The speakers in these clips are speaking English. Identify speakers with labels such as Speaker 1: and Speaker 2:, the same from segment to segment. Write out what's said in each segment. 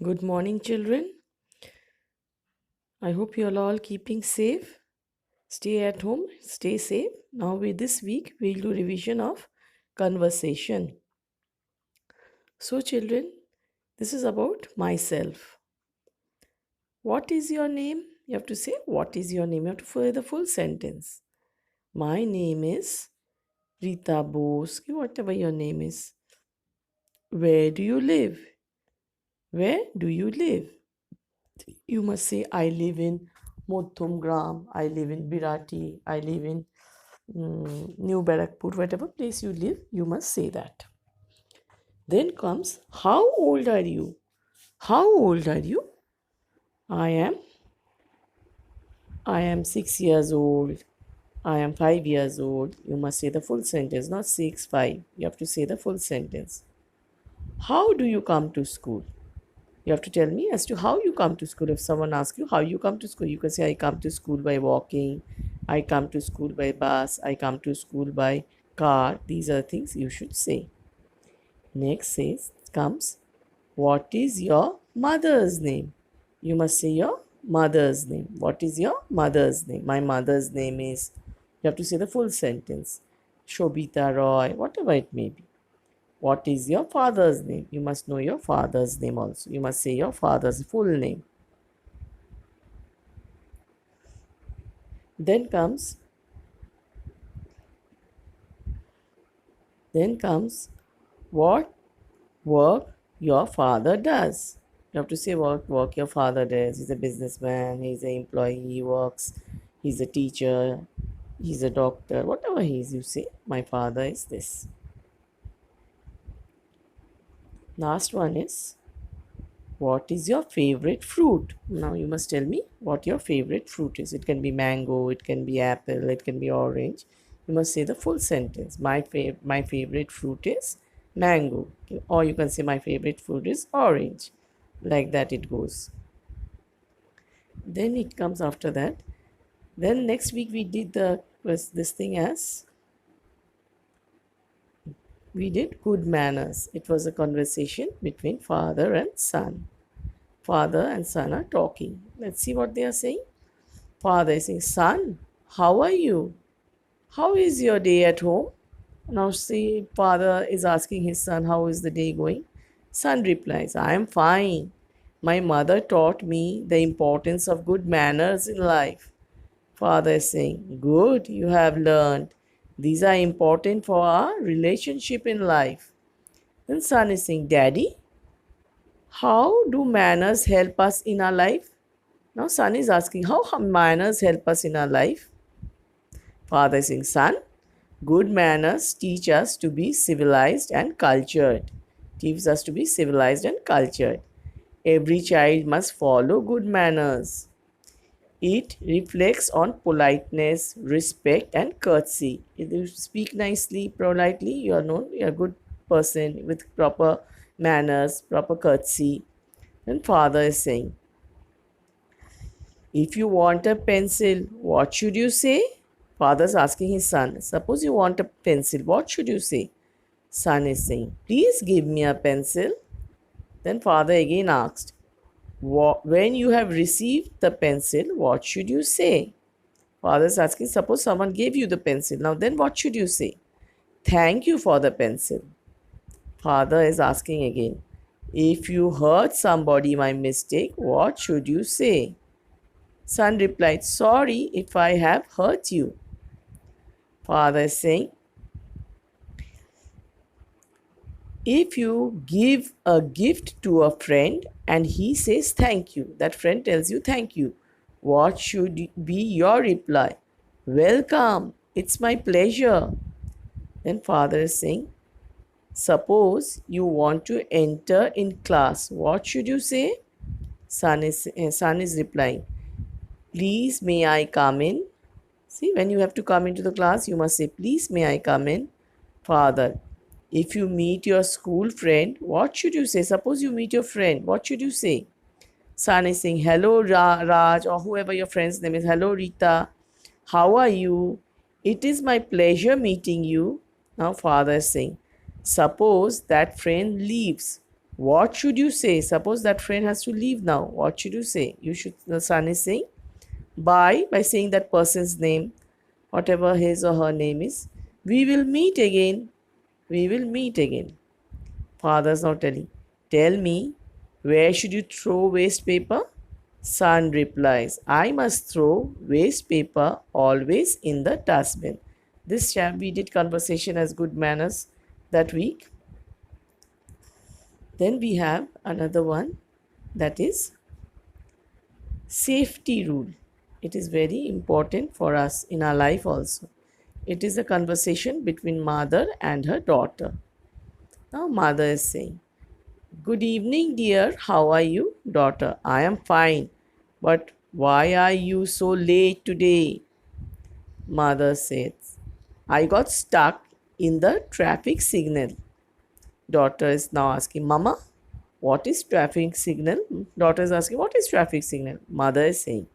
Speaker 1: Good morning, children. I hope you are all keeping safe. Stay at home, stay safe. Now, with this week, we'll do revision of conversation. So, children, this is about myself. What is your name? You have to say, what is your name? You have to follow the full sentence. My name is Rita Bose, whatever your name is. Where do you live? Where do you live? You must say, I live in Mothumgram, I live in Birati, I live in New Barakpur, whatever place you live, you must say that. Then comes, how old are you? How old are you? I am I am 6 years old. I am 5 years old. You must say the full sentence, not 6, 5. You have to say the full sentence. How do you come to school? You have to tell me as to how you come to school. If someone asks you how you come to school, you can say, I come to school by walking, I come to school by bus, I come to school by car. These are things you should say. Next comes, what is your mother's name? You must say your mother's name. What is your mother's name? My mother's name is, you have to say the full sentence. Shobita Roy, whatever it may be. What is your father's name? You must know your father's name also. You must say your father's full name. Then comes, what work your father does. You have to say what work your father does. He's a businessman, he's an employee, he works, he's a teacher, he's a doctor, whatever he is, you say, my father is this. Last one is, what is your favorite fruit? Now you must tell me what your favorite fruit is. It can be mango, it can be apple, it can be orange. You must say the full sentence. My favorite fruit is mango. Okay. Or you can say my favorite fruit is orange. Like that it goes. Then it comes after that. Then next week we did this thing as we did good manners. It was a conversation between father and son. Father and son are talking. Let's see what they are saying. Father is saying, son, how are you? How is your day at home? Now, see, father is asking his son, how is the day going? Son replies, I am fine. My mother taught me the importance of good manners in life. Father is saying, good, you have learned. These are important for our relationship in life. Then son is saying, Daddy, how do manners help us in our life? Now son is asking, how manners help us in our life? Father is saying, son, good manners teach us to be civilized and cultured. Teaches us to be civilized and cultured. Every child must follow good manners. It reflects on politeness, respect, and courtesy. If you speak nicely, politely, you are known, you are a good person with proper manners, proper courtesy. And father is saying, if you want a pencil, what should you say? Father's asking his son, suppose you want a pencil, what should you say? Son is saying, please give me a pencil. Then father again asked, when you have received the pencil, what should you say? Father is asking, suppose someone gave you the pencil. Now then what should you say? Thank you for the pencil. Father is asking again, if you hurt somebody by mistake, what should you say? Son replied, sorry if I have hurt you. Father is saying, if you give a gift to a friend and he says thank you, that friend tells you thank you, what should be your reply? Welcome, it's my pleasure. Then father is saying, suppose you want to enter in class, what should you say? Son is replying, please may I come in? See, when you have to come into the class, you must say, please may I come in? Father, if you meet your school friend, what should you say? Suppose you meet your friend, what should you say? Son is saying, hello Raj, or whoever your friend's name is, hello Rita, how are you? It is my pleasure meeting you. Now father is saying, suppose that friend leaves. What should you say? Suppose that friend has to leave now. What should you say? The son is saying bye by saying that person's name, whatever his or her name is. We will meet again. We will meet again. Father's now telling, tell me, where should you throw waste paper? Son replies, I must throw waste paper always in the dustbin. This we did conversation as good manners that week. Then we have another one, that is safety rule. It is very important for us in our life also. It is a conversation between mother and her daughter. Now mother is saying, good evening dear, how are you? Daughter, I am fine. But why are you so late today? Mother says, I got stuck in the traffic signal. Daughter is now asking, Mama, what is traffic signal? Daughter is asking, what is traffic signal? Mother is saying,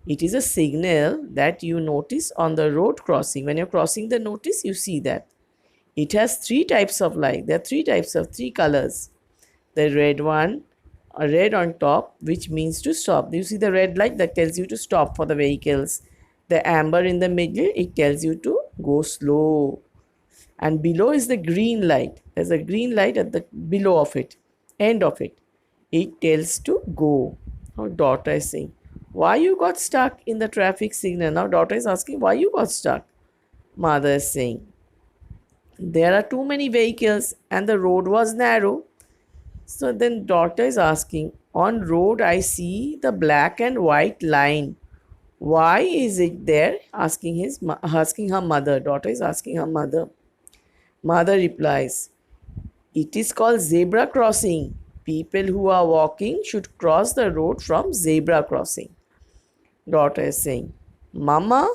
Speaker 1: it is a signal that you notice on the road crossing. When you're crossing the notice, you see that. It has three types of light. There are three colors. The red one, a red on top, which means to stop. You see the red light that tells you to stop for the vehicles. The amber in the middle, it tells you to go slow. And below is the green light. There's a green light at the below of it, end of it. It tells to go. Now daughter is saying, why you got stuck in the traffic signal? Now daughter is asking, why you got stuck? Mother is saying, there are too many vehicles and the road was narrow. So then daughter is asking, on road I see the black and white line. Why is it there? Asking her mother. Daughter is asking her mother. Mother replies, it is called zebra crossing. People who are walking should cross the road from zebra crossing. Daughter is saying, Mama,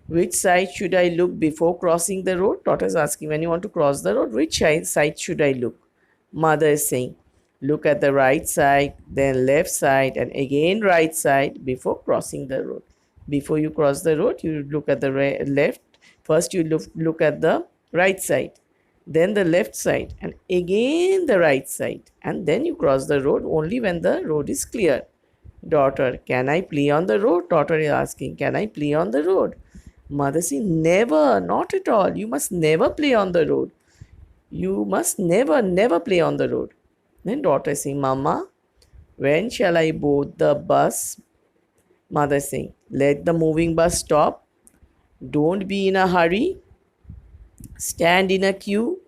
Speaker 1: which side should I look before crossing the road? Daughter is asking, when you want to cross the road, which side should I look? Mother is saying, look at the right side, then left side, and again right side before crossing the road. Before you cross the road, you look at the left. First, you look at the right side, then the left side, and again the right side. And then you cross the road only when the road is clear. Daughter, can I play on the road? Daughter is asking, can I play on the road? Mother says, never, not at all. You must never play on the road. You must never play on the road. Then daughter is saying, Mama, when shall I board the bus? Mother is saying, let the moving bus stop. Don't be in a hurry. Stand in a queue.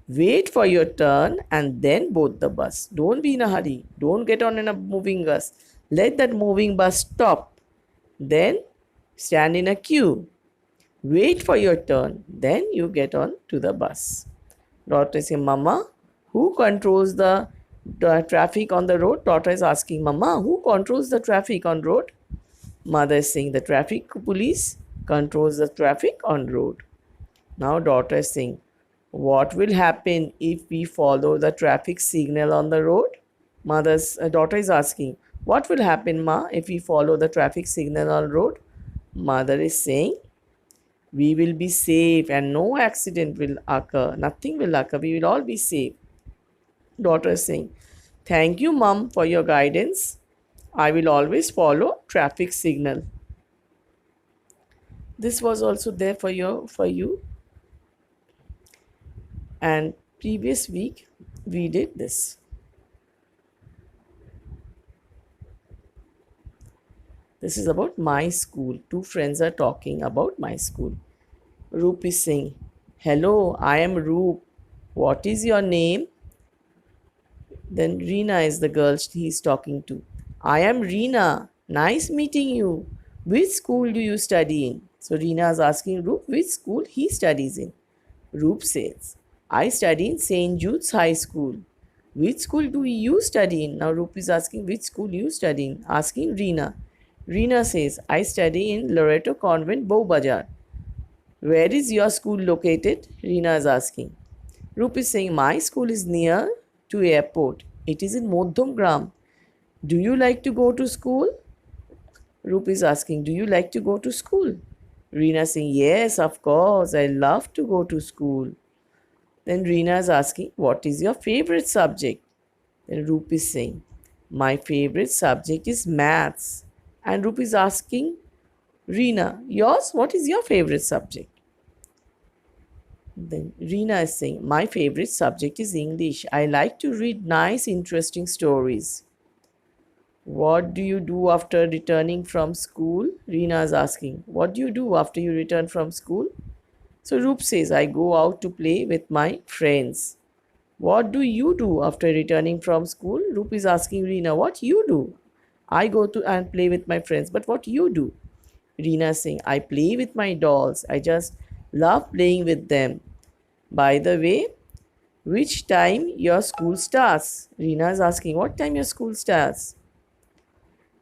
Speaker 1: Wait for your turn and then board the bus. Don't be in a hurry. Don't get on in a moving bus. Let that moving bus stop. Then stand in a queue. Wait for your turn. Then you get on to the bus. Daughter is saying, Mama, who controls the traffic on the road? Daughter is asking, Mama, who controls the traffic on road? Mother is saying, the traffic police controls the traffic on road. Now daughter is saying, what will happen if we follow the traffic signal on the road? Daughter is asking, what will happen, Ma, if we follow the traffic signal on road? Mother is saying, we will be safe and no accident will occur. Nothing will occur. We will all be safe. Daughter is saying, thank you, Mom, for your guidance. I will always follow traffic signal. This was also there for you. And previous week we did this. This is about my school. Two friends are talking about my school. Roop is saying, hello, I am Roop. What is your name? Then Reena is the girl he's talking to. I am Reena. Nice meeting you. Which school do you study in? So Reena is asking Roop which school he studies in. Roop says, I study in St. Jude's High School. Which school do you study in? Now Roop is asking which school you study in, asking Reena. Reena says, I study in Loreto Convent, Bowbajar. Where is your school located? Reena is asking. Roop is saying, my school is near to airport. It is in Modhumgram. Do you like to go to school? Roop is asking, do you like to go to school? Reena is saying, yes, of course, I love to go to school. Then Reena is asking, what is your favorite subject? Then Roop is saying, my favorite subject is maths. And Roop is asking Reena, yours? What is your favorite subject? Then Reena is saying, my favorite subject is English. I like to read nice, interesting stories. What do you do after returning from school? Reena is asking, what do you do after you return from school? So Roop says, I go out to play with my friends. What do you do after returning from school? Roop is asking Reena, what you do? I go to and play with my friends, but what you do? Reena is saying, I play with my dolls. I just love playing with them. By the way, which time your school starts? Reena is asking, what time your school starts?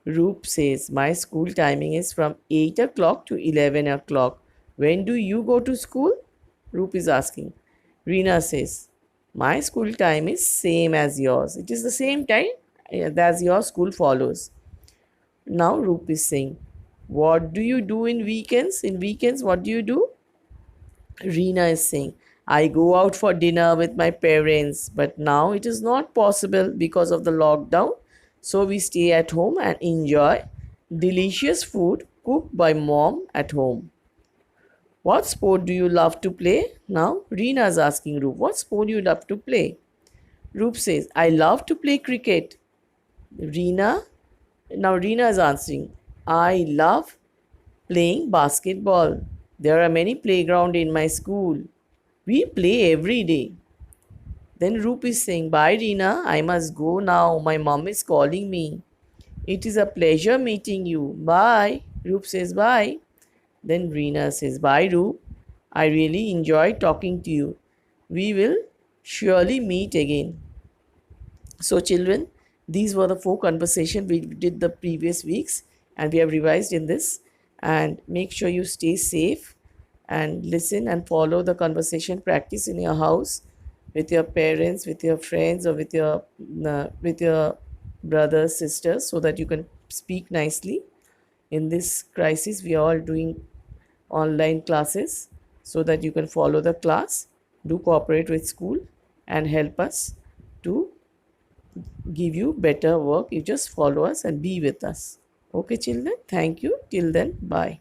Speaker 1: Roop says, my school timing is from 8 o'clock to 11 o'clock. When do you go to school? Roop is asking. Reena says, my school time is same as yours. It is the same time as your school follows. Now Roop is saying, what do you do in weekends? In weekends, what do you do? Reena is saying, I go out for dinner with my parents, but now it is not possible because of the lockdown. So we stay at home and enjoy delicious food cooked by mom at home. What sport do you love to play? Now Reena is asking Roop, what sport do you love to play? Roop says, I love to play cricket. Reena, now Reena is answering, I love playing basketball. There are many playgrounds in my school. We play every day. Then Roop is saying, bye Reena, I must go now. My mom is calling me. It is a pleasure meeting you. Bye. Roop says bye. Then Reena says, bye Roop. I really enjoyed talking to you. We will surely meet again. So, children, these were the 4 conversations we did the previous weeks, and we have revised in this. And make sure you stay safe and listen and follow the conversation practice in your house with your parents, with your friends, or with your brothers, sisters, so that you can speak nicely. In this crisis, we are all doing online classes so that you can follow the class, do cooperate with school, and help us to give you better work. You just follow us and be with us. Okay, children. Thank you. Till then, bye.